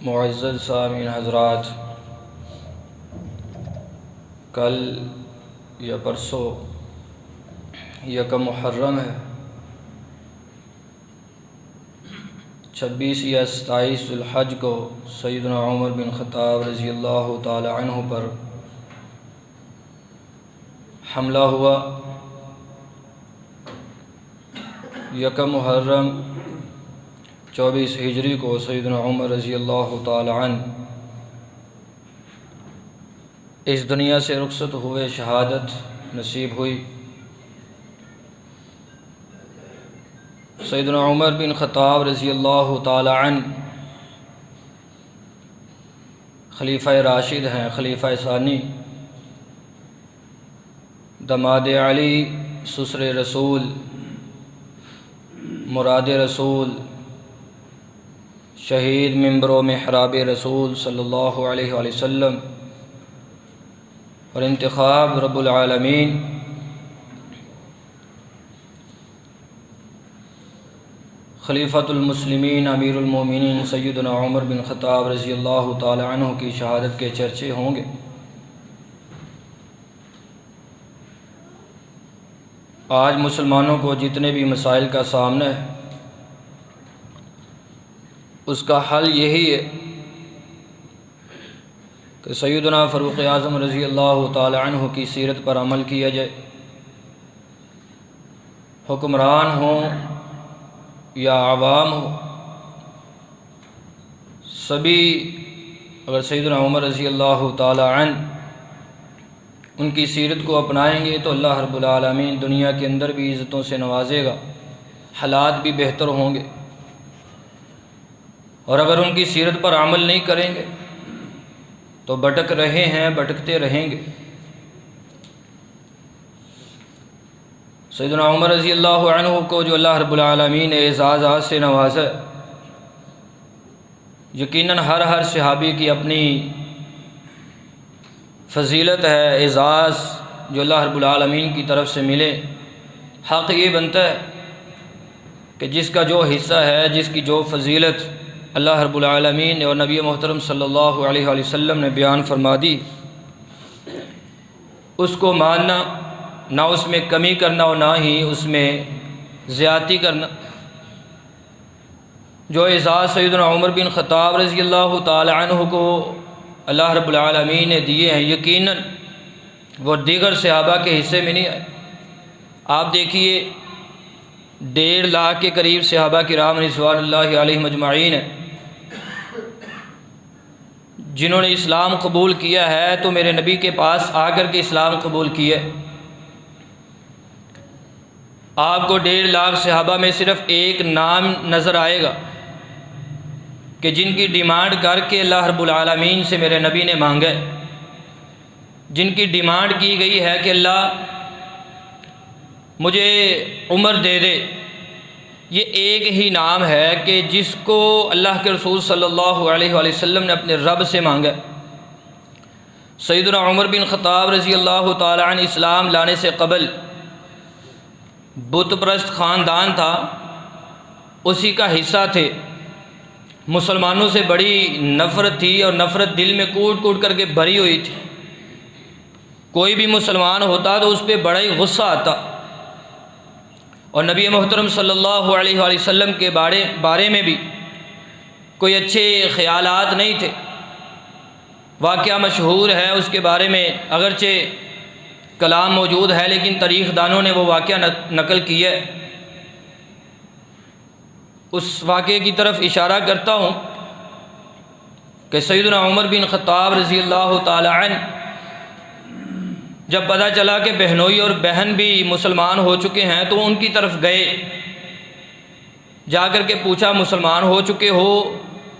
معزز سامعین حضرات، کل یا پرسوں یکم محرم ہے، 26 یا 27 ذو الحج کو سیدنا عمر بن خطاب رضی اللہ تعالی عنہ پر حملہ ہوا۔ یکم محرم 24 ہجری کو سیدنا عمر رضی اللہ تعالی عنہ اس دنیا سے رخصت ہوئے، شہادت نصیب ہوئی۔ سیدنا عمر بن خطاب رضی اللہ تعالی عنہ خلیفہ راشد ہیں، خلیفہ ثانی، دماد علی، سسر رسول، مراد رسول، شہید منبر و محراب رسول صلی اللہ علیہ وآلہ وسلم، اور انتخاب رب العالمین۔ خلیفۃ المسلمین امیر المومنین سیدنا عمر بن خطاب رضی اللہ تعالی عنہ کی شہادت کے چرچے ہوں گے۔ آج مسلمانوں کو جتنے بھی مسائل کا سامنا ہے، اس کا حل یہی ہے کہ سیدنا فاروق اعظم رضی اللہ تعالی عنہ کی سیرت پر عمل کیا جائے۔ حکمران ہوں یا عوام ہو، سبھی اگر سیدنا عمر رضی اللہ تعالی عنہ ان کی سیرت کو اپنائیں گے تو اللہ رب العالمین دنیا کے اندر بھی عزتوں سے نوازے گا، حالات بھی بہتر ہوں گے۔ اور اگر ان کی سیرت پر عمل نہیں کریں گے تو بھٹک رہے ہیں، بھٹکتے رہیں گے۔ سیدنا عمر رضی اللہ عنہ کو جو اللہ رب العالمین نے اعزازات سے نوازا، یقیناً ہر صحابی کی اپنی فضیلت ہے، اعزاز جو اللہ رب العالمین کی طرف سے ملے۔ حق یہ بنتا ہے کہ جس کا جو حصہ ہے، جس کی جو فضیلت اللہ رب العالمین نے اور نبی محترم صلی اللہ علیہ وآلہ وسلم نے بیان فرما دی، اس کو ماننا، نہ اس میں کمی کرنا اور نہ ہی اس میں زیادتی کرنا۔ جو اعزاز سیدنا عمر بن خطاب رضی اللہ تعالی عنہ کو اللہ رب العالمین نے دیے ہیں، یقیناً وہ دیگر صحابہ کے حصے میں نہیں آئے۔ آپ دیکھیے 1.5 لاکھ کے قریب صحابہ کرام رضوان اللہ علیہم اجمعین ہیں جنہوں نے اسلام قبول کیا ہے، تو میرے نبی کے پاس آ کر کے اسلام قبول کیا۔ آپ کو 1.5 لاکھ صحابہ میں صرف ایک نام نظر آئے گا کہ جن کی ڈیمانڈ کر کے اللہ رب العالمین سے میرے نبی نے مانگا، جن کی ڈیمانڈ کی گئی ہے کہ اللہ مجھے عمر دے دے۔ یہ ایک ہی نام ہے کہ جس کو اللہ کے رسول صلی اللہ علیہ وآلہ وسلم نے اپنے رب سے مانگا۔ سیدنا عمر بن خطاب رضی اللہ تعالی عنہ اسلام لانے سے قبل بت پرست خاندان تھا، اسی کا حصہ تھے۔ مسلمانوں سے بڑی نفرت تھی اور نفرت دل میں کوٹ کوٹ کر کے بھری ہوئی تھی۔ کوئی بھی مسلمان ہوتا تو اس پہ بڑا ہی غصہ آتا، اور نبی محترم صلی اللہ علیہ وآلہ وسلم کے بارے میں بھی کوئی اچھے خیالات نہیں تھے۔ واقعہ مشہور ہے، اس کے بارے میں اگرچہ کلام موجود ہے لیکن تاریخ دانوں نے وہ واقعہ نقل کیا ہے۔ اس واقعے کی طرف اشارہ کرتا ہوں کہ سیدنا عمر بن خطاب رضی اللہ تعالی عنہ جب پتہ چلا کہ بہنوئی اور بہن بھی مسلمان ہو چکے ہیں تو ان کی طرف گئے، جا کر کے پوچھا مسلمان ہو چکے ہو؟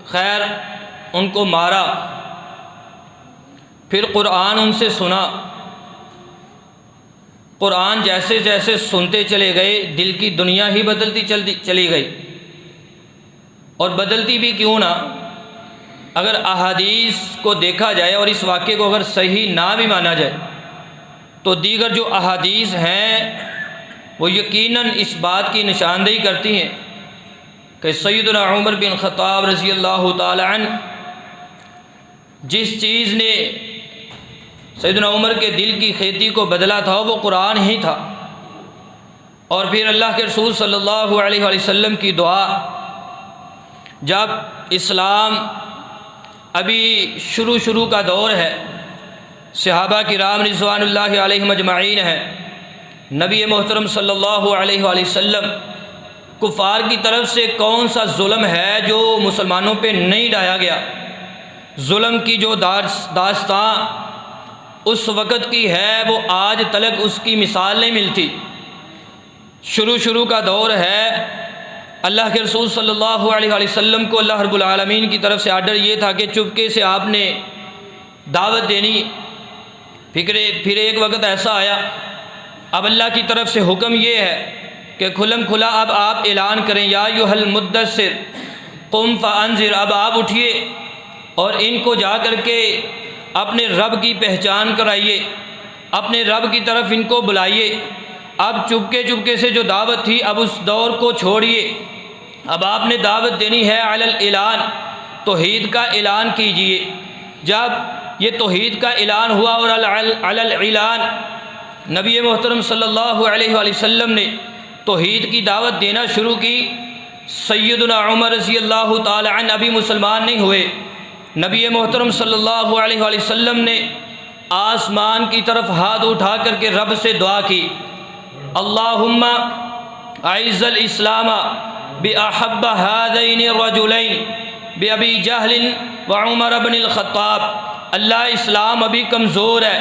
خیر، ان کو مارا، پھر قرآن ان سے سنا۔ قرآن جیسے جیسے سنتے چلے گئے دل کی دنیا ہی بدلتی چلی گئی۔ اور بدلتی بھی کیوں نہ، اگر احادیث کو دیکھا جائے اور اس واقعے کو اگر صحیح نہ بھی مانا جائے تو دیگر جو احادیث ہیں وہ یقیناً اس بات کی نشاندہی کرتی ہیں کہ سیدنا عمر بن خطاب رضی اللہ تعالی عنہ جس چیز نے سیدنا عمر کے دل کی کھیتی کو بدلا تھا وہ قرآن ہی تھا، اور پھر اللہ کے رسول صلی اللہ علیہ وآلہ وسلم کی دعا۔ جب اسلام ابھی شروع کا دور ہے، صحابہ کرام رضوان اللہ علیہم اجمعین ہے، نبی محترم صلی اللہ علیہ وآلہ وسلم کفار کی طرف سے کون سا ظلم ہے جو مسلمانوں پہ نہیں ڈھایا گیا؟ ظلم کی جو داستان اس وقت کی ہے وہ آج تلک اس کی مثال نہیں ملتی۔ شروع کا دور ہے، اللہ کے رسول صلی اللہ علیہ وآلہ وسلم کو اللہ رب العالمین کی طرف سے آرڈر یہ تھا کہ چپکے سے آپ نے دعوت دینی۔ پھر ایک وقت ایسا آیا، اب اللہ کی طرف سے حکم یہ ہے کہ کھلم کھلا اب آپ اعلان کریں، یا ایھا المدثر قم فانذر، اب آپ اٹھیے اور ان کو جا کر کے اپنے رب کی پہچان کرائیے، اپنے رب کی طرف ان کو بلائیے۔ اب چپکے سے جو دعوت تھی اب اس دور کو چھوڑیے، اب آپ نے دعوت دینی ہے علی الاعلان، توحید کا اعلان کیجئے۔ جب یہ توحید کا اعلان ہوا اور علی الاعلان نبی محترم صلی اللہ علیہ وآلہ وسلم نے توحید کی دعوت دینا شروع کی، سیدنا عمر رضی اللہ تعالی عنہ ابھی مسلمان نہیں ہوئے، نبی محترم صلی اللہ علیہ وآلہ وسلم نے آسمان کی طرف ہاتھ اٹھا کر کے رب سے دعا کی، اللہم اعز الاسلام باحب هذین الرجلین بابی جہل وعمر بن الخطاب۔ اللہ اسلام ابھی کمزور ہے،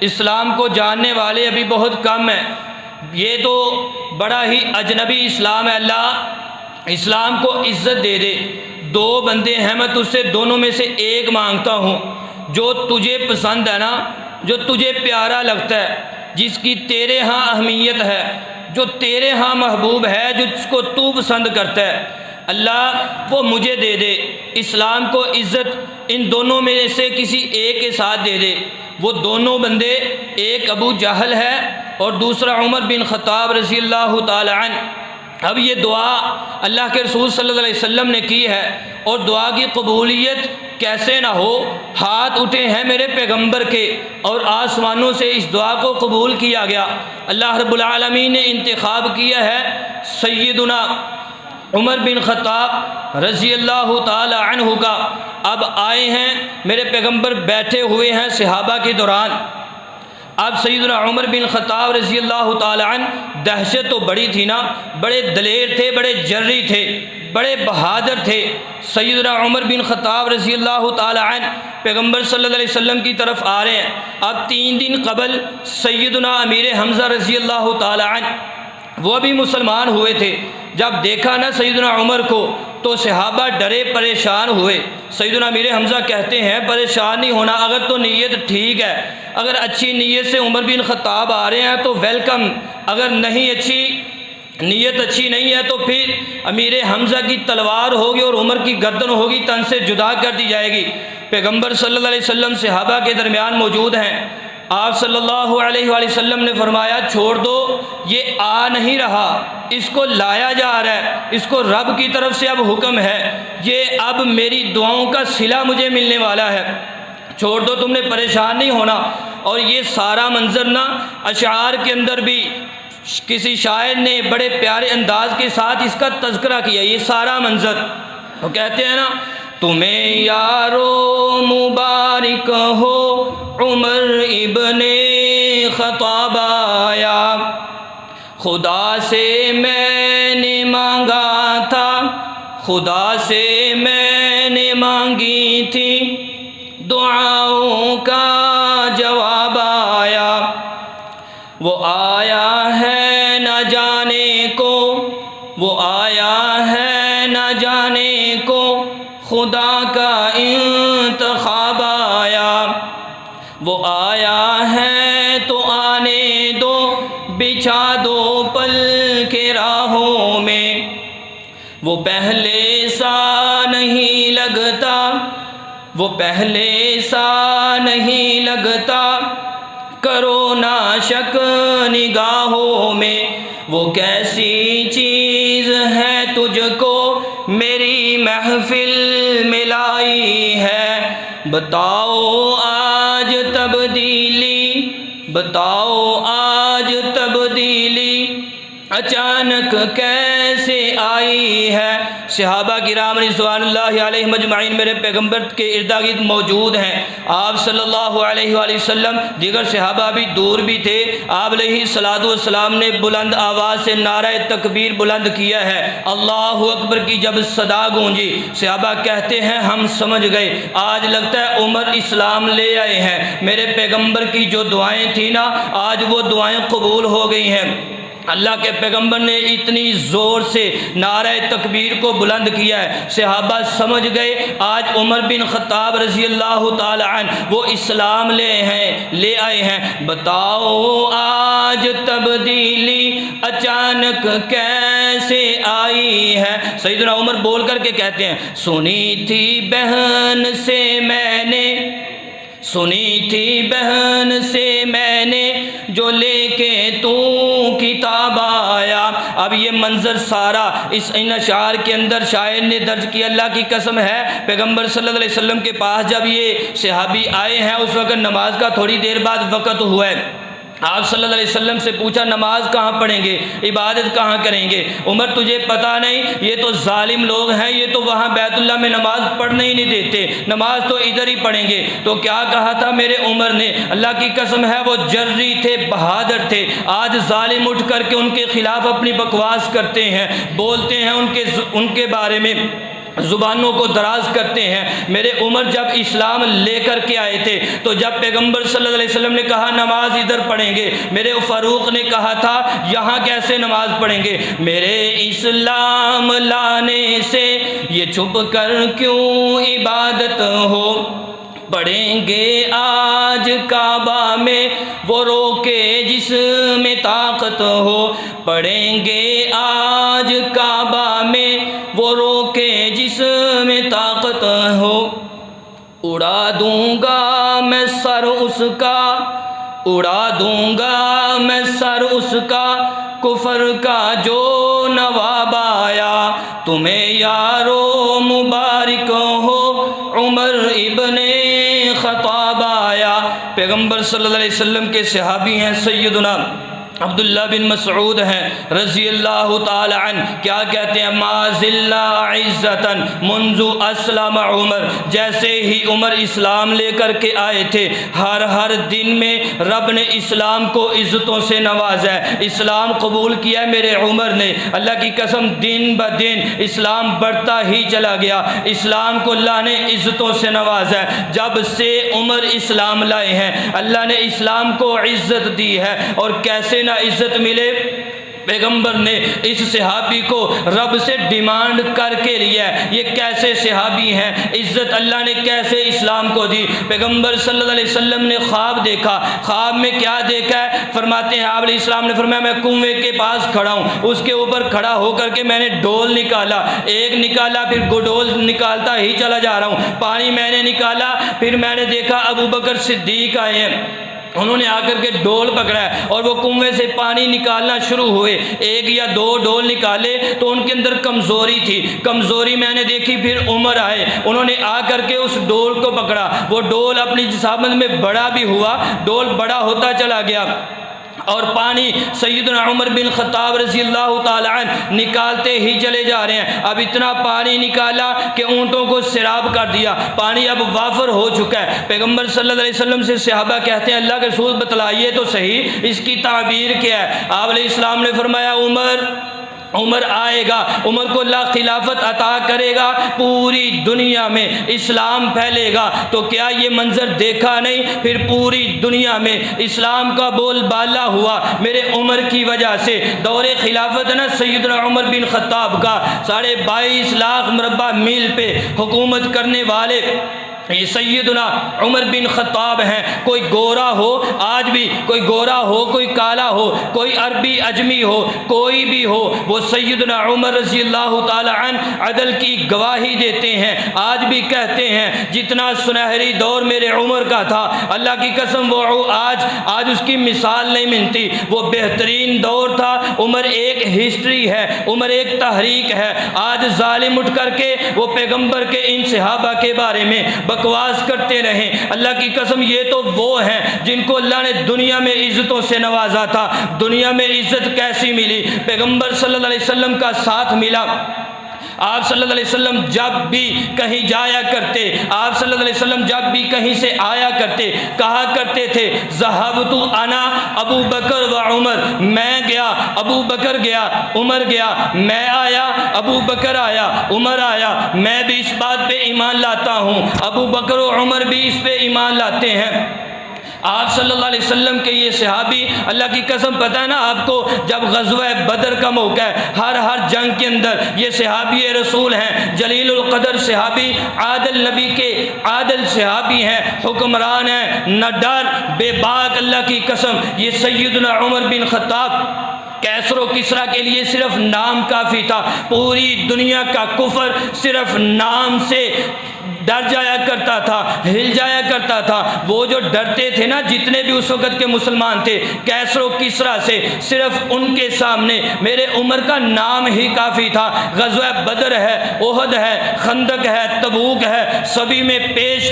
اسلام کو جاننے والے ابھی بہت کم ہیں، یہ تو بڑا ہی اجنبی اسلام ہے، اللہ اسلام کو عزت دے دے۔ دو بندے ہیں، میں تجھ سے دونوں میں سے ایک مانگتا ہوں، جو تجھے پسند ہے نا، جو تجھے پیارا لگتا ہے، جس کی تیرے ہاں اہمیت ہے، جو تیرے ہاں محبوب ہے، جس کو تو پسند کرتا ہے، اللہ وہ مجھے دے دے۔ اسلام کو عزت ان دونوں میں سے کسی ایک کے ساتھ دے دے۔ وہ دونوں بندے، ایک ابو جہل ہے اور دوسرا عمر بن خطاب رضی اللہ تعالی عنہ۔ اب یہ دعا اللہ کے رسول صلی اللہ علیہ وسلم نے کی ہے، اور دعا کی قبولیت کیسے نہ ہو، ہاتھ اٹھے ہیں میرے پیغمبر کے اور آسمانوں سے اس دعا کو قبول کیا گیا۔ اللہ رب العالمین نے انتخاب کیا ہے سیدنا عمر بن خطاب رضی اللہ تعالی عنہ کا۔ اب آئے ہیں، میرے پیغمبر بیٹھے ہوئے ہیں صحابہ کے دوران، اب سیدنا عمر بن خطاب رضی اللہ تعالی عنہ، دہشت تو بڑی تھی نا، بڑے دلیر تھے، بڑے جری تھے، بڑے بہادر تھے۔ سیدنا عمر بن خطاب رضی اللہ تعالی عنہ پیغمبر صلی اللہ علیہ وسلم کی طرف آ رہے ہیں۔ اب 3 دن قبل سیدنا امیر حمزہ رضی اللہ تعالی عنہ وہ بھی مسلمان ہوئے تھے۔ جب دیکھا نا سیدنا عمر کو تو صحابہ ڈرے پریشان ہوئے۔ سیدنا امیر حمزہ کہتے ہیں پریشان نہیں ہونا، اگر تو نیت ٹھیک ہے، اگر اچھی نیت سے عمر بن خطاب آ رہے ہیں تو ویلکم، اگر نہیں نیت اچھی نہیں ہے تو پھر امیر حمزہ کی تلوار ہوگی اور عمر کی گردن ہوگی، تن سے جدا کر دی جائے گی۔ پیغمبر صلی اللہ علیہ وسلم صحابہ کے درمیان موجود ہیں، آپ صلی اللہ علیہ وآلہ وسلم نے فرمایا چھوڑ دو، یہ آ نہیں رہا، اس کو لایا جا رہا ہے، اس کو رب کی طرف سے اب حکم ہے، یہ اب میری دعاؤں کا صلہ مجھے ملنے والا ہے، چھوڑ دو، تم نے پریشان نہیں ہونا۔ اور یہ سارا منظر نا اشعار کے اندر بھی کسی شاعر نے بڑے پیارے انداز کے ساتھ اس کا تذکرہ کیا۔ یہ سارا منظر وہ کہتے ہیں نا، تمہیں یارو مبارک ہو عمر ابن خطاب آیا، خدا سے میں نے مانگا تھا، خدا سے میں نے مانگی تھی، دعاؤں کا جواب آیا، وہ آیا ہے نہ جانے کو، وہ آیا ہے نہ جانے کو، خدا کا انتخاب آیا، وہ آیا ہے تو آنے دو، بچھا دو پل کے راہوں میں، وہ پہلے سا نہیں لگتا، وہ پہلے سا نہیں لگتا، کرو نہ شک نگاہوں میں، وہ کیسی چیز ہے تجھ کو میری محفل میں لائی ہے، بتاؤ آج تبدیلی، بتاؤ آج تبدیلی اچانک کیسے آئی ہے۔ صحابہ کرام رضوان اللہ علیہ مجمعین میرے پیغمبر کے ارد گرد موجود ہیں، آپ صلی اللہ علیہ وآلہ وسلم، دیگر صحابہ بھی دور بھی تھے۔ آپ علیہ الصلوۃ والسلام نے بلند آواز سے نعرہ تکبیر بلند کیا ہے، اللہ اکبر کی جب صدا گونجی، صحابہ کہتے ہیں ہم سمجھ گئے آج لگتا ہے عمر اسلام لے آئے ہیں۔ میرے پیغمبر کی جو دعائیں تھیں نا، آج وہ دعائیں قبول ہو گئی ہیں۔ اللہ کے پیغمبر نے اتنی زور سے نعرہ تکبیر کو بلند کیا ہے، صحابہ سمجھ گئے آج عمر بن خطاب رضی اللہ تعالی عنہ وہ اسلام لے آئے ہیں۔ بتاؤ آج تبدیلی اچانک کیسے آئی ہے۔ سیدنا عمر بول کر کے کہتے ہیں سنی تھی بہن سے میں نے، سنی تھی بہن سے میں نے جو لے کے تو کتاب آیا۔ اب یہ منظر سارا ان اشعار کے اندر شاعر نے درج کیا، اللہ کی قسم ہے پیغمبر صلی اللہ علیہ وسلم کے پاس جب یہ صحابی آئے ہیں اس وقت نماز کا تھوڑی دیر بعد وقت ہوا ہے۔ آپ صلی اللہ علیہ وسلم سے پوچھا نماز کہاں پڑھیں گے، عبادت کہاں کریں گے؟ عمر تجھے پتہ نہیں یہ تو ظالم لوگ ہیں، یہ تو وہاں بیت اللہ میں نماز پڑھنے ہی نہیں دیتے، نماز تو ادھر ہی پڑھیں گے۔ تو کیا کہا تھا میرے عمر نے؟ اللہ کی قسم ہے وہ جری تھے، بہادر تھے۔ آج ظالم اٹھ کر کے ان کے خلاف اپنی بکواس کرتے ہیں، بولتے ہیں ان کے بارے میں، زبانوں کو دراز کرتے ہیں۔ میرے عمر جب اسلام لے کر کے آئے تھے تو جب پیغمبر صلی اللہ علیہ وسلم نے کہا نماز ادھر پڑھیں گے، میرے فاروق نے کہا تھا یہاں کیسے نماز پڑھیں گے؟ میرے اسلام لانے سے یہ چھپ کر کیوں عبادت ہو، پڑھیں گے آج کعبہ میں وہ روکے جس میں طاقت ہو، پڑھیں گے آج کعبہ میں وہ روکے جس میں طاقت ہو، اڑا دوں گا میں سر اس کا، اڑا دوں گا میں سر اس کا، کفر کا جو نواب آیا، تمہیں یارو مبارک ہو عمر ابن خطاب آیا۔ پیغمبر صلی اللہ علیہ وسلم کے صحابی ہیں سیدنا عبداللہ بن مسعود ہیں رضی اللہ تعالی عنہ، کیا کہتے ہیں ما ذلہ عزتاً منذ اسلم عمر، جیسے ہی عمر اسلام لے کر کے آئے تھے ہر دن میں رب نے اسلام کو عزتوں سے نوازا ہے، اسلام قبول کیا ہے میرے عمر نے۔ اللہ کی قسم دن بدن اسلام بڑھتا ہی چلا گیا، اسلام کو اللہ نے عزتوں سے نوازا ہے۔ جب سے عمر اسلام لائے ہیں اللہ نے اسلام کو عزت دی ہے، اور کیسے نہ عزت ملے، پیغمبر نے اس صحابی کو رب سے ڈیمانڈ کر کے لیا ہے۔ یہ کیسے صحابی ہیں، عزت اللہ نے کیسے اسلام کو دی۔ پیغمبر صلی اللہ علیہ وسلم نے خواب دیکھا، خواب میں کیا دیکھا ہے فرماتے ہیں آپ علیہ السلام نے فرمایا میں کنویں کے پاس کھڑا ہوں، اس کے اوپر کھڑا ہو کر کے میں نے ڈول نکالا، ایک نکالا پھر ڈول نکالتا ہی چلا جا رہا ہوں، پانی میں نے نکالا، پھر میں نے دیکھا ابو بکر صدیق آئے ہیں، انہوں نے آ کر کے ڈول پکڑا ہے اور وہ کنویں سے پانی نکالنا شروع ہوئے، ایک یا دو ڈول نکالے تو ان کے اندر کمزوری تھی، کمزوری میں نے دیکھی، پھر عمر آئے، انہوں نے آ کر کے اس ڈول کو پکڑا، وہ ڈول اپنی جسامت میں بڑا بھی ہوا، ڈول بڑا ہوتا چلا گیا، اور پانی سیدنا عمر بن خطاب رضی اللہ تعالی عنہ نکالتے ہی چلے جا رہے ہیں۔ اب اتنا پانی نکالا کہ اونٹوں کو سیراب کر دیا، پانی اب وافر ہو چکا ہے۔ پیغمبر صلی اللہ علیہ وسلم سے صحابہ کہتے ہیں اللہ کے رسول بتلائیے تو صحیح اس کی تعبیر کیا ہے؟ آپ علیہ السلام نے فرمایا عمر آئے گا، عمر کو اللہ خلافت عطا کرے گا، پوری دنیا میں اسلام پھیلے گا۔ تو کیا یہ منظر دیکھا نہیں؟ پھر پوری دنیا میں اسلام کا بول بالا ہوا میرے عمر کی وجہ سے۔ دور خلافت نا سیدنا عمر بن خطاب کا 22.5 لاکھ مربع میل پہ حکومت کرنے والے یہ سیدنا عمر بن خطاب ہیں۔ کوئی گورا ہو، آج بھی کوئی گورا ہو، کوئی کالا ہو، کوئی عربی اجمی ہو، کوئی بھی ہو، وہ سیدنا عمر رضی اللہ تعالی عنہ عدل کی گواہی دیتے ہیں، آج بھی کہتے ہیں جتنا سنہری دور میرے عمر کا تھا اللہ کی قسم وہ آج اس کی مثال نہیں ملتی، وہ بہترین دور تھا۔ عمر ایک ہسٹری ہے، عمر ایک تحریک ہے۔ آج ظالم اٹھ کر کے وہ پیغمبر کے ان صحابہ کے بارے میں بکواس کرتے رہیں۔ اللہ کی قسم یہ تو وہ ہیں جن کو اللہ نے دنیا میں عزتوں سے نوازا تھا۔ دنیا میں عزت کیسی ملی؟ پیغمبر صلی اللہ علیہ وسلم کا ساتھ ملا۔ آپ صلی اللہ علیہ وسلم جب بھی کہیں جایا کرتے، آپ صلی اللہ علیہ وسلم جب بھی کہیں سے آیا کرتے، کہا کرتے تھے ذہبت انا ابو بکر و عمر، میں گیا، ابو بکر گیا، عمر گیا، میں آیا، ابو بکر آیا، عمر آیا، میں بھی اس بات پہ ایمان لاتا ہوں، ابو بکر و عمر بھی اس پہ ایمان لاتے ہیں۔ آپ صلی اللہ علیہ وسلم کے یہ صحابی، اللہ کی قسم پتہ ہے نا آپ کو، جب غزوہ بدر کا موقع ہے، ہر جنگ کے اندر یہ صحابی رسول ہیں، جلیل القدر صحابی، عادل نبی کے عادل صحابی ہیں، حکمران ہیں، نہ ڈر، بے باک، اللہ کی قسم یہ سیدنا عمر بن خطاب، کیسر و کسریٰ کے لیے صرف نام کافی تھا، پوری دنیا کا کفر صرف نام سے ڈر جایا کرتا تھا، ہل جایا کرتا تھا۔ وہ جو ڈرتے تھے نا جتنے بھی اس وقت کے مسلمان تھے کیسر و کسریٰ سے، صرف ان کے سامنے میرے عمر کا نام ہی کافی تھا۔ غزوہ بدر ہے، احد ہے، خندق ہے، تبوک ہے، سبھی میں پیش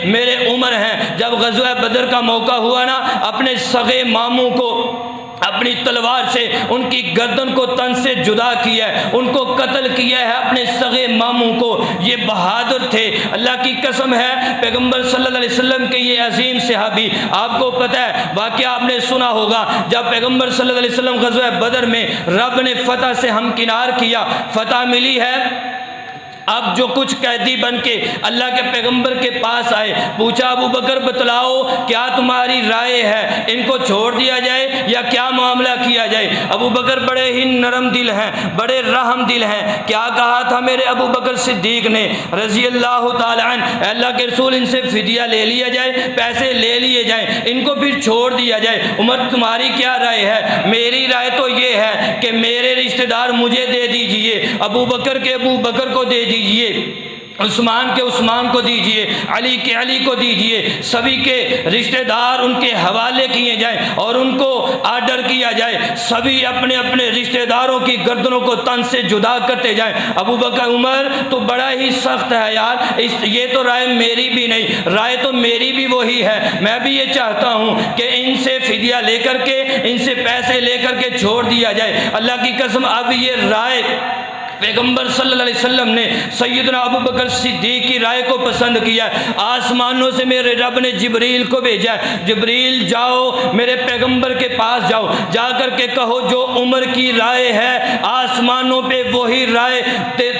میرے عمر ہیں۔ جب غزوہ بدر کا موقع ہوا نا، اپنے سگے ماموں کو اپنی تلوار سے ان کی گردن کو تن سے جدا کیا ہے، ان کو قتل کیا ہے، اپنے سگے ماموں کو۔ یہ بہادر تھے، اللہ کی قسم ہے۔ پیغمبر صلی اللہ علیہ وسلم کے یہ عظیم صحابی، آپ کو پتہ ہے واقعہ آپ نے سنا ہوگا، جب پیغمبر صلی اللہ علیہ وسلم غزوہ بدر میں رب نے فتح سے ہمکنار کیا، فتح ملی ہے، اب جو کچھ قیدی بن کے اللہ کے پیغمبر کے پاس آئے، پوچھا ابو بکر بتلاؤ کیا تمہاری رائے ہے، ان کو چھوڑ دیا جائے یا کیا معاملہ کیا جائے؟ ابو بکر بڑے ہی نرم دل ہیں، بڑے رحم دل ہیں۔ کیا کہا تھا میرے ابو بکر صدیق نے رضی اللہ تعالی عنہ، اے اللہ کے رسول ان سے فدیہ لے لیا جائے، پیسے لے لیے جائیں، ان کو پھر چھوڑ دیا جائے۔ عمر تمہاری کیا رائے ہے؟ میری رائے تو یہ ہے کہ میرے رشتہ دار مجھے دے دیجئے، ابو بکر کے ابو بکر کو دے دیجئے، عثمان کے عثمان کو دیجئے، علی کے علی کو دیجئے، سبھی کے رشتہ دار ان کے حوالے کیے جائیں اور ان کو آرڈر کیا جائے، سبھی اپنے اپنے رشتہ داروں کی گردنوں کو تن سے جدا کرتے جائیں۔ ابو بکر عمر تو بڑا ہی سخت ہے یار، یہ تو رائے میری بھی نہیں، رائے تو میری بھی وہی ہے، میں بھی یہ چاہتا ہوں کہ ان سے فدیہ لے کر کے، ان سے پیسے لے کر کے چھوڑ دیا جائے۔ اللہ کی قسم اب یہ رائے پیغمبر صلی اللہ علیہ وسلم نے سیدنا ابو بکر صدیق کی رائے کو پسند کیا۔ آسمانوں سے میرے رب نے جبریل کو بھیجا، جبریل جاؤ میرے پیغمبر کے پاس جاؤ، جا کر کے کہو جو عمر کی رائے ہے آسمانوں پہ وہی رائے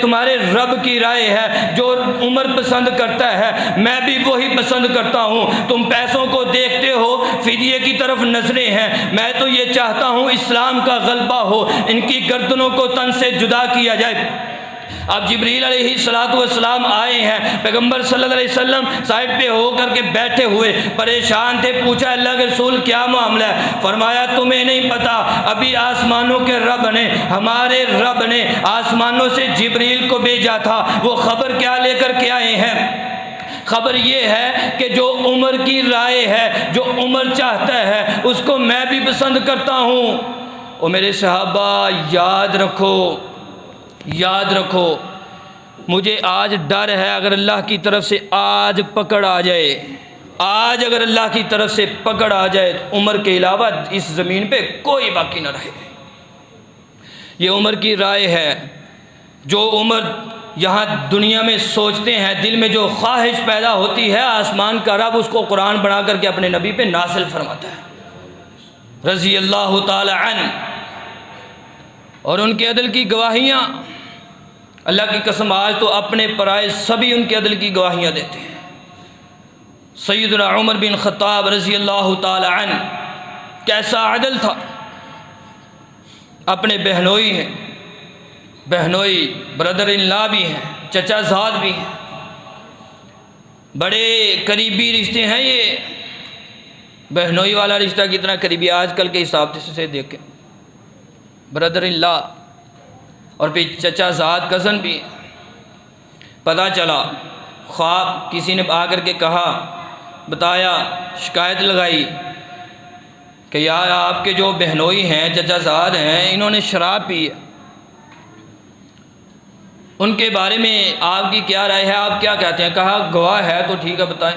تمہارے رب کی رائے ہے، جو عمر پسند کرتا ہے میں بھی وہی پسند کرتا ہوں۔ تم پیسوں کو دیکھتے ہو، فدیے کی طرف نظریں ہیں، میں تو یہ چاہتا ہوں اسلام کا غلبہ ہو، ان کی گردنوں کو تن سے جدا کیا جائے۔ اب جبریل علیہ السلام آئے ہیں، پیغمبر صلی اللہ علیہ وسلم سائڈ پہ ہو کر کے بیٹھے ہوئے پریشان تھے۔ پوچھا اللہ کے رسول کیا معاملہ ہے؟ فرمایا تمہیں نہیں پتا، ابھی آسمانوں کے رب نے، ہمارے رب نے آسمانوں سے جبریل کو بھیجا تھا، وہ خبر کیا لے کر کے آئے ہیں؟ خبر یہ ہے کہ جو عمر کی رائے ہے، جو عمر چاہتا ہے اس کو میں بھی پسند کرتا ہوں۔ اور میرے صحابہ یاد رکھو، یاد رکھو، مجھے آج ڈر ہے اگر اللہ کی طرف سے آج پکڑ آ جائے، آج اگر اللہ کی طرف سے پکڑ آ جائے تو عمر کے علاوہ اس زمین پہ کوئی باقی نہ رہے۔ یہ عمر کی رائے ہے، جو عمر یہاں دنیا میں سوچتے ہیں، دل میں جو خواہش پیدا ہوتی ہے، آسمان کا رب اس کو قرآن بنا کر کے اپنے نبی پہ نازل فرماتا ہے رضی اللہ تعالی عنہ۔ اور ان کے عدل کی گواہیاں، اللہ کی قسم آج تو اپنے پرائے سبھی ان کے عدل کی گواہیاں دیتے ہیں۔ سیدنا عمر بن خطاب رضی اللہ تعالی عنہ کیسا عدل تھا، اپنے بہنوئی ہیں، بہنوئی بردر ان لا بھی ہیں، چچا زاد بھی ہیں، بڑے قریبی رشتے ہیں۔ یہ بہنوئی والا رشتہ کتنا قریبی آج کل کے حساب سے دیکھیں، بردر ان لا اور پھر چچا زاد کزن بھی۔ پتہ چلا، خواب کسی نے آ کر کے کہا، بتایا، شکایت لگائی کہ یار آپ کے جو بہنوئی ہیں، چچا زاد ہیں، انہوں نے شراب پی ہے۔ ان کے بارے میں آپ کی کیا رائے ہے، آپ کیا کہتے ہیں؟ کہا گواہ ہے تو ٹھیک ہے بتائیں۔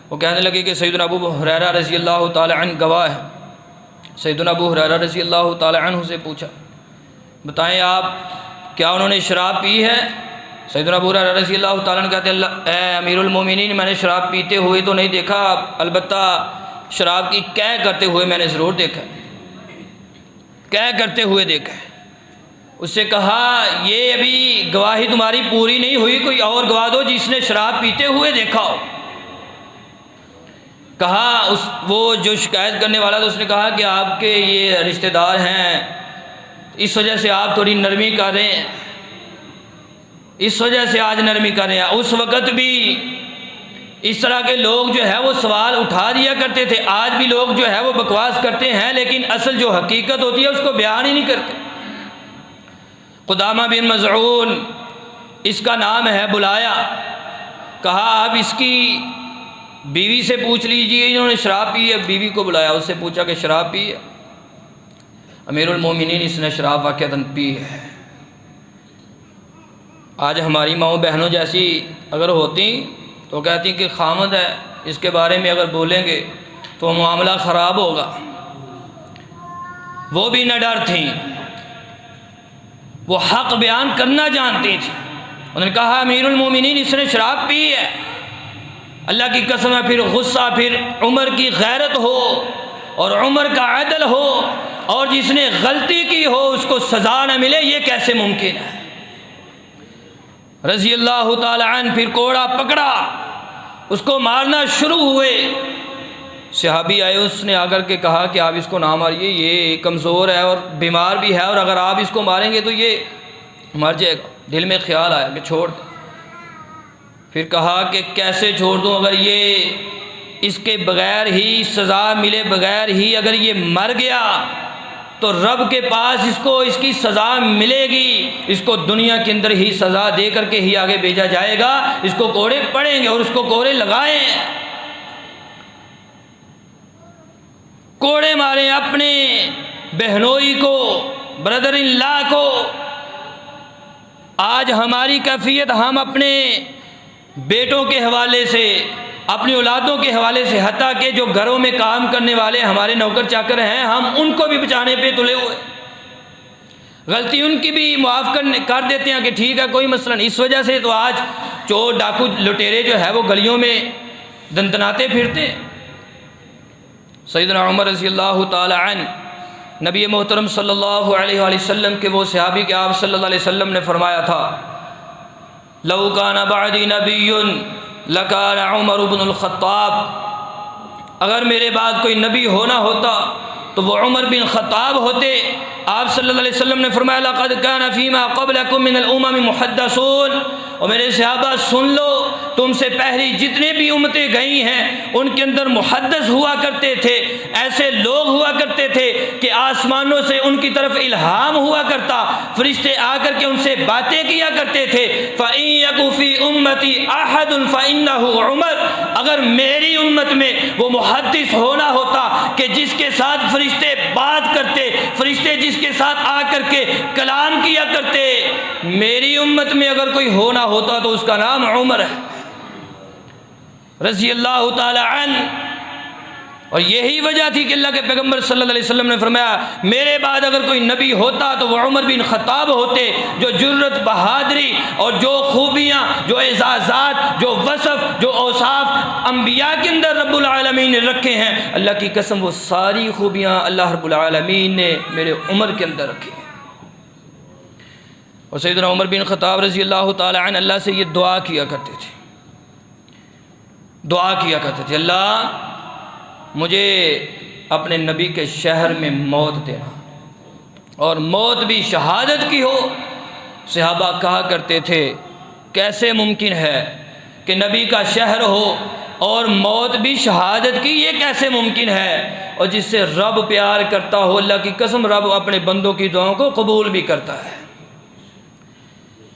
وہ کہنے لگے کہ سیدنا ابو ہریرہ رضی اللہ تعالی عنہ گواہ ہے۔ سیدنا ابو ہریرہ رضی اللہ تعالی عنہ سے پوچھا بتائیں آپ کیا انہوں نے شراب پی ہے؟ سیدنا ابو ہریرہ رضی اللہ تعالیٰ عنہ کہتے ہیں اللہ اے امیر المومنین میں نے شراب پیتے ہوئے تو نہیں دیکھا، البتہ شراب کی قے کرتے ہوئے میں نے ضرور دیکھا، قے کرتے ہوئے دیکھا۔ اس سے کہا یہ ابھی گواہی تمہاری پوری نہیں ہوئی، کوئی اور گواہ دو جس نے شراب پیتے ہوئے دیکھا ہو۔ کہا وہ جو شکایت کرنے والا تھا اس نے کہا کہ آپ کے یہ رشتہ دار ہیں، اس وجہ سے آپ تھوڑی نرمی کر رہے ہیں، اس وجہ سے آج نرمی کر رہے ہیں۔ اس وقت بھی اس طرح کے لوگ جو ہے وہ سوال اٹھا دیا کرتے تھے، آج بھی لوگ جو ہے وہ بکواس کرتے ہیں لیکن اصل جو حقیقت ہوتی ہے اس کو بیان ہی نہیں کرتے۔ قدامہ بن مظعون اس کا نام ہے، بلایا، کہا آپ اس کی بیوی سے پوچھ لیجئے انہوں نے شراب پی ہے۔ بیوی کو بلایا، اس سے پوچھا کہ شراب پی ہے؟ امیر المومنین اس نے شراب واقعتاً پی ہے۔ آج ہماری ماؤں بہنوں جیسی اگر ہوتی تو کہتی کہ خامد ہے، اس کے بارے میں اگر بولیں گے تو معاملہ خراب ہوگا۔ وہ بھی نہ ڈر تھیں، وہ حق بیان کرنا جانتی تھی۔ انہوں نے کہا امیر المومنین اس نے شراب پی ہے۔ اللہ کی قسم ہے پھر غصہ، پھر عمر کی غیرت ہو اور عمر کا عدل ہو اور جس نے غلطی کی ہو اس کو سزا نہ ملے، یہ کیسے ممکن ہے؟ رضی اللہ تعالی عنہ پھر کوڑا پکڑا، اس کو مارنا شروع ہوئے۔ صحابی آئے، اس نے آ کر کے کہا کہ آپ اس کو نہ ماریے، یہ کمزور ہے اور بیمار بھی ہے اور اگر آپ اس کو ماریں گے تو یہ مر جائے گا۔ دل میں خیال آیا کہ چھوڑ دیں۔ پھر کہا کہ کیسے چھوڑ دوں، اگر یہ اس کے بغیر ہی سزا ملے، بغیر ہی اگر یہ مر گیا تو رب کے پاس اس کو اس کی سزا ملے گی، اس کو دنیا کے اندر ہی سزا دے کر کے ہی آگے بھیجا جائے گا، اس کو کوڑے پڑیں گے اور اس کو کوڑے لگائیں، کوڑے ماریں اپنے بہنوئی کو، بردر ان لا کو۔ آج ہماری کیفیت ہم اپنے بیٹوں کے حوالے سے، اپنی اولادوں کے حوالے سے، حتیٰ کہ جو گھروں میں کام کرنے والے ہمارے نوکر چاکر ہیں ہم ان کو بھی بچانے پہ تلے ہوئے، غلطی ان کی بھی معاف کر دیتے ہیں کہ ٹھیک ہے کوئی مسئلہ نہیں۔ اس وجہ سے تو آج چور ڈاکو لٹیرے جو ہے وہ گلیوں میں دندناتے پھرتے ہیں۔ سیدنا عمر رضی اللہ تعالی عنہ نبی محترم صلی اللہ علیہ وآلہ وسلم کے وہ صحابی کہ آپ صلی اللہ علیہ وسلم نے فرمایا تھا لو کان بعدی نبی لکان عمر بن الخطاب، اگر میرے بعد کوئی نبی ہونا ہوتا تو وہ عمر بن خطاب ہوتے۔ آپ صلی اللہ علیہ وسلم نے فرمایا لقد کان فیما قبلکم من الامم محدثون، اور میرے صحابہ سن لو تم سے پہلی جتنے بھی امتیں گئی ہیں ان کے اندر محدث ہوا کرتے تھے، ایسے لوگ ہوا کرتے تھے کہ آسمانوں سے ان کی طرف الہام ہوا کرتا، فرشتے آ کر کے ان سے باتیں کیا کرتے تھے۔ فَإِن يَكُ فِي أُمَّتِي أَحَدٌ فَإِنَّهُ عُمَرٌ، اگر میری امت میں وہ محدث ہونا ہوتا کہ جس کے ساتھ فرشتے بات کرتے، فرشتے جس کے ساتھ آ کر کے کلام کیا کرتے، میری امت میں اگر کوئی ہونا ہوتا تو اس کا نام عمر ہے رضی اللہ تعالی عنہ۔ اور یہی وجہ تھی کہ اللہ کے پیغمبر صلی اللہ علیہ وسلم نے فرمایا میرے بعد اگر کوئی نبی ہوتا تو وہ عمر بن خطاب ہوتے، جو جرت، بہادری اور جو خوبیاں، جو اعزازات، جو وصف، جو اوصاف انبیاء کے اندر رب العالمین نے رکھے ہیں، اللہ کی قسم وہ ساری خوبیاں اللہ رب العالمین نے میرے عمر کے اندر رکھی ہیں۔ اور سیدنا عمر بن خطاب رضی اللہ تعالی عنہ اللہ سے یہ دعا کیا کرتے تھے، دعا کیا کرتے تھے اللہ مجھے اپنے نبی کے شہر میں موت دینا، اور موت بھی شہادت کی ہو۔ صحابہ کہا کرتے تھے کیسے ممکن ہے کہ نبی کا شہر ہو اور موت بھی شہادت کی، یہ کیسے ممکن ہے؟ اور جس سے رب پیار کرتا ہو، اللہ کی قسم رب اپنے بندوں کی دعاؤں کو قبول بھی کرتا ہے۔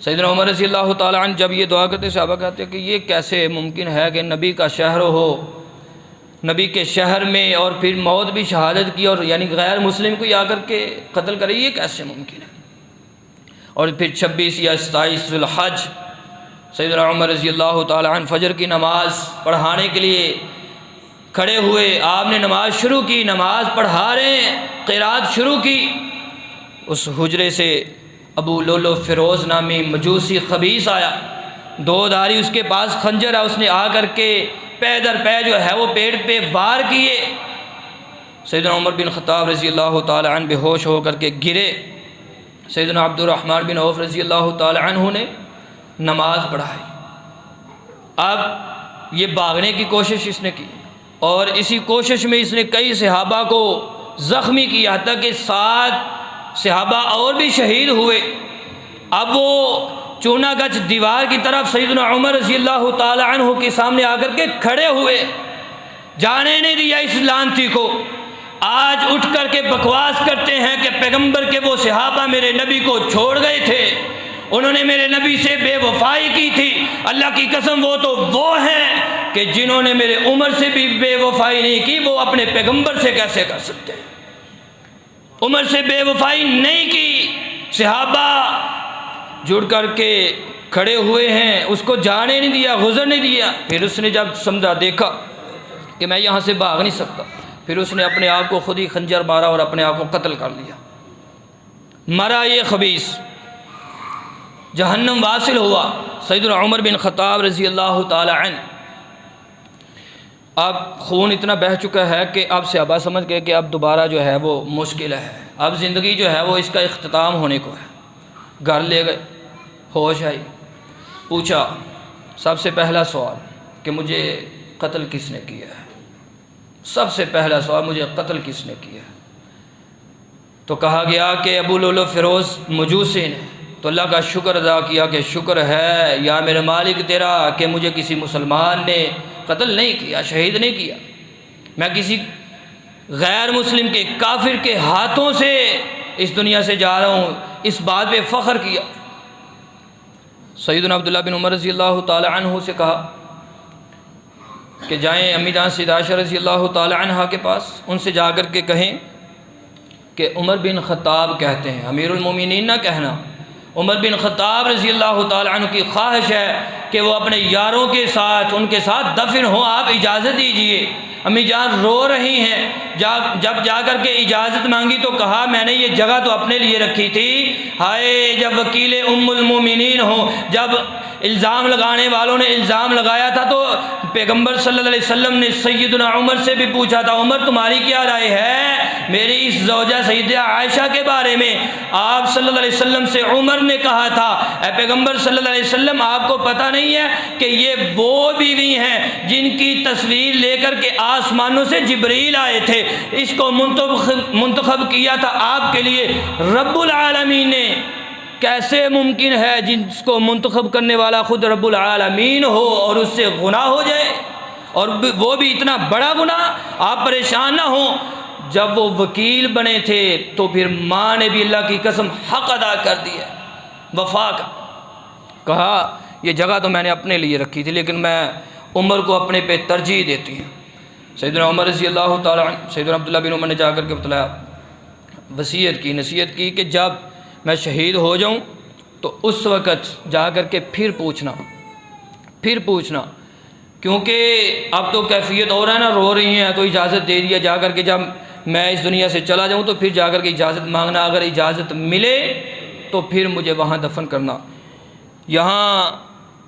سیدنا عمر رضی اللہ تعالیٰ عنہ جب یہ دعا کرتے صحابہ کہتے کہ یہ کیسے ممکن ہے کہ نبی کا شہر ہو، نبی کے شہر میں، اور پھر موت بھی شہادت کی، اور یعنی غیر مسلم کو آ کر کے قتل کرے، یہ کیسے ممکن ہے؟ اور پھر 26 یا 27 ذی الحج سیدنا عمر رضی اللہ تعالی عنہ فجر کی نماز پڑھانے کے لیے کھڑے ہوئے. آپ نے نماز شروع کی، نماز پڑھا رہے ہیں، قرات شروع کی. اس حجرے سے ابو لولو فیروز نامی مجوسی خبیث آیا، دو دھاری اس کے پاس خنجر ہے. اس نے آ کر کے پے در پے جو ہے وہ پیٹ پہ وار کیے. سیدنا عمر بن خطاب رضی اللہ تعالی عنہ بے ہوش ہو کر کے گرے. سیدنا عبد الرحمن بن عوف رضی اللہ تعالی عنہ نے نماز پڑھائی. اب یہ بھاگنے کی کوشش اس نے کی اور اسی کوشش میں اس نے کئی صحابہ کو زخمی کیا، حتیٰ کہ 7 صحابہ اور بھی شہید ہوئے. اب وہ چونا گچ دیوار کی طرف سیدنا عمر رضی اللہ تعالی عنہ کے سامنے آ کر کے کھڑے ہوئے. جانے نہیں دیا اس لعنتی کو. آج اٹھ کر کے بکواس کرتے ہیں کہ پیغمبر کے وہ صحابہ میرے نبی کو چھوڑ گئے تھے، انہوں نے میرے نبی سے بے وفائی کی تھی. اللہ کی قسم وہ تو وہ ہیں کہ جنہوں نے میرے عمر سے بھی بے وفائی نہیں کی، وہ اپنے پیغمبر سے کیسے کر سکتے ہیں؟ عمر سے بے وفائی نہیں کی. صحابہ جڑ کر کے کھڑے ہوئے ہیں، اس کو جانے نہیں دیا، گزر نہیں دیا. پھر اس نے جب سمجھا، دیکھا کہ میں یہاں سے بھاگ نہیں سکتا، پھر اس نے اپنے آپ کو خود ہی خنجر مارا اور اپنے آپ کو قتل کر لیا. مرا یہ خبیث، جہنم واصل ہوا. سیدنا عمر بن خطاب رضی اللہ تعالی عنہ، اب خون اتنا بہہ چکا ہے کہ اب صحابہ سمجھ گئے کہ اب دوبارہ جو ہے وہ مشکل ہے، اب زندگی جو ہے وہ اس کا اختتام ہونے کو ہے. گھر لے گئے، ہوش آئی، پوچھا سب سے پہلا سوال کہ مجھے قتل کس نے کیا ہے؟ سب سے پہلا سوال، مجھے قتل کس نے کیا ہے؟ تو کہا گیا کہ ابو لولو فیروز مجوسی نے. تو اللہ کا شکر ادا کیا کہ شکر ہے یا میرے مالک تیرا کہ مجھے کسی مسلمان نے قتل نہیں کیا، شہید نہیں کیا. میں کسی غیر مسلم کے، کافر کے ہاتھوں سے اس دنیا سے جا رہا ہوں. اس بات پہ فخر کیا. سیدنا عبداللہ بن عمر رضی اللہ تعالی عنہ سے کہا کہ جائیں امی جان سیدہ عائشہ رضی اللہ تعالی عنہ کے پاس، ان سے جا کر کے کہیں کہ عمر بن خطاب کہتے ہیں، امیر المومنین نہ کہنا، عمر بن خطاب رضی اللہ تعالی عنہ کی خواہش ہے کہ وہ اپنے یاروں کے ساتھ، ان کے ساتھ دفن ہوں، آپ اجازت دیجئے. امی جان رو رہی ہیں. جب جا کر کے اجازت مانگی تو کہا میں نے یہ جگہ تو اپنے لیے رکھی تھی. ہائے، جب وکیل ام المومنین ہوں، جب الزام لگانے والوں نے الزام لگایا تھا تو پیغمبر صلی اللہ علیہ وسلم نے سیدنا عمر سے بھی پوچھا تھا، عمر تمہاری کیا رائے ہے میری اس زوجہ سیدہ عائشہ کے بارے میں؟ آپ صلی اللہ علیہ وسلم سے عمر نے کہا تھا، اے پیغمبر صلی اللہ علیہ وسلم، آپ کو پتہ نہیں ہے کہ یہ وہ بیوی ہیں جن کی تصویر لے کر کے آسمانوں سے جبریل آئے تھے. اس کو منتخب کیا تھا آپ کے لیے رب العالمین نے. کیسے ممکن ہے جس کو منتخب کرنے والا خود رب العالمین ہو اور اس سے گناہ ہو جائے، اور وہ بھی اتنا بڑا گناہ؟ آپ پریشان نہ ہوں. جب وہ وکیل بنے تھے تو پھر ماں نے بھی اللہ کی قسم حق ادا کر دیا، وفا کا. کہا یہ جگہ تو میں نے اپنے لیے رکھی تھی لیکن میں عمر کو اپنے پہ ترجیح دیتی ہوں. سیدنا عمر رضی اللہ تعالی عنہ، سیدنا عبداللہ بن عمر نے جا کر کے بتلایا، وصیت کی، نصیحت کی کہ جب میں شہید ہو جاؤں تو اس وقت جا کر کے پھر پوچھنا کیونکہ اب تو کیفیت اور ہے نا، رو رہی ہیں تو اجازت دے دیا. جا کر کے جب میں اس دنیا سے چلا جاؤں تو پھر جا کر کے اجازت مانگنا، اگر اجازت ملے تو پھر مجھے وہاں دفن کرنا. یہاں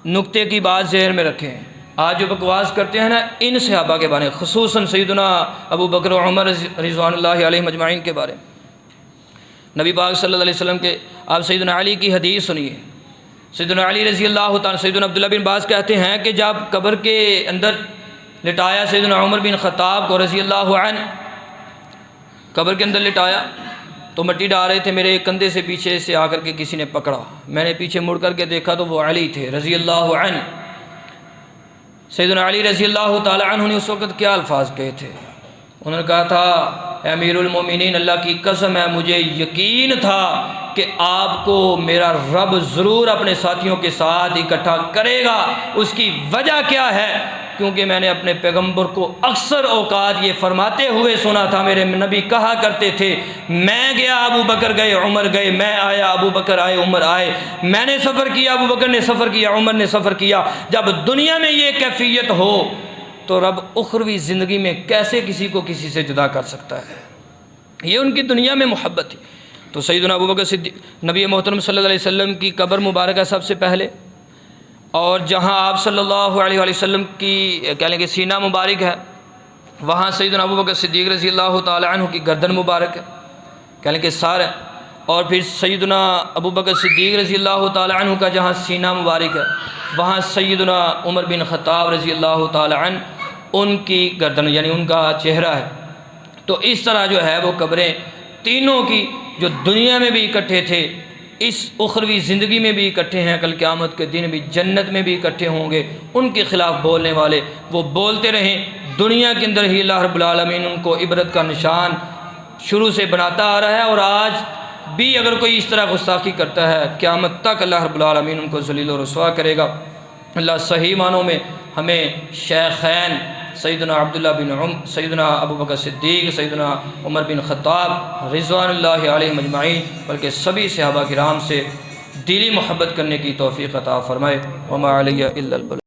نقطے کی بات ذہن میں رکھیں. آج جو بکواس کرتے ہیں نا ان صحابہ کے بارے میں، خصوصاً سیدنا ابو بکر و عمر رضوان اللہ علیہ مجمعین کے بارے میں، نبی پاک صلی اللہ علیہ وسلم کے، آپ سیدنا علی کی حدیث سنیے. سیدنا علی رضی اللہ تعالیٰ، سیدنا عبداللہ بن باز کہتے ہیں کہ جب قبر کے اندر لٹایا سیدنا عمر بن خطاب کو رضی اللہ عنہ، قبر کے اندر لٹایا تو مٹی ڈال رہے تھے، میرے کندھے سے پیچھے سے آ کر کے کسی نے پکڑا. میں نے پیچھے مڑ کر کے دیکھا تو وہ علی تھے رضی اللہ عنہ. سیدنا علی رضی اللہ تعالی عنہ نے اس وقت کیا الفاظ کہے تھے؟ انہوں نے کہا تھا، اے امیر المومنین، اللہ کی قسم ہے مجھے یقین تھا کہ آپ کو میرا رب ضرور اپنے ساتھیوں کے ساتھ اکٹھا کرے گا. اس کی وجہ کیا ہے؟ کیونکہ میں نے اپنے پیغمبر کو اکثر اوقات یہ فرماتے ہوئے سنا تھا، میرے نبی کہا کرتے تھے میں گیا ابو بکر گئے عمر گئے، میں آیا ابو بکر آئے عمر آئے، میں نے سفر کیا ابو بکر نے سفر کیا عمر نے سفر کیا۔ جب دنیا میں یہ کیفیت ہو تو رب اخروی زندگی میں کیسے کسی کو کسی سے جدا کر سکتا ہے؟ یہ ان کی دنیا میں محبت تھی۔ تو سیدنا ابو بکر صدیق نبی محترم صلی اللہ علیہ وسلم کی قبر مبارکہ سب سے پہلے، اور جہاں آپ صلی اللہ علیہ وسلم کی کہہ لیں کہ سینہ مبارک ہے، وہاں سیدنا ابو بکر صدیق رضی اللہ تعالی عنہ کی گردن مبارک ہے، کہہ لیں کہ سار ہے، اور پھر سیدنا ابو بکر صدیق رضی اللہ تعالی عنہ کا جہاں سینہ مبارک ہے وہاں سیدنا عمر بن خطاب رضی اللہ تعالی عنہ ان کی گردن یعنی ان کا چہرہ ہے۔ تو اس طرح جو ہے وہ قبریں تینوں کی جو دنیا میں بھی اکٹھے تھے، اس اخروی زندگی میں بھی اکٹھے ہیں، کل قیامت کے دن بھی جنت میں بھی اکٹھے ہوں گے۔ ان کے خلاف بولنے والے وہ بولتے رہیں، دنیا کے اندر ہی اللہ رب العالمین ان کو عبرت کا نشان شروع سے بناتا آ رہا ہے، اور آج بھی اگر کوئی اس طرح گستاخی کرتا ہے قیامت تک اللہ رب العالمین ان کو ذلیل و رسوا کرے گا۔ اللہ صحیح معنوں میں ہمیں شیخین سیدنا عبداللہ بن سیدنا ابو بکر صدیق، سیدنا عمر بن خطاب رضوان اللہ علیہم اجمعین، بلکہ سبھی صحابہ کرام سے دلی محبت کرنے کی توفیق عطا فرمائے۔ وما علیہ الا البلاغ۔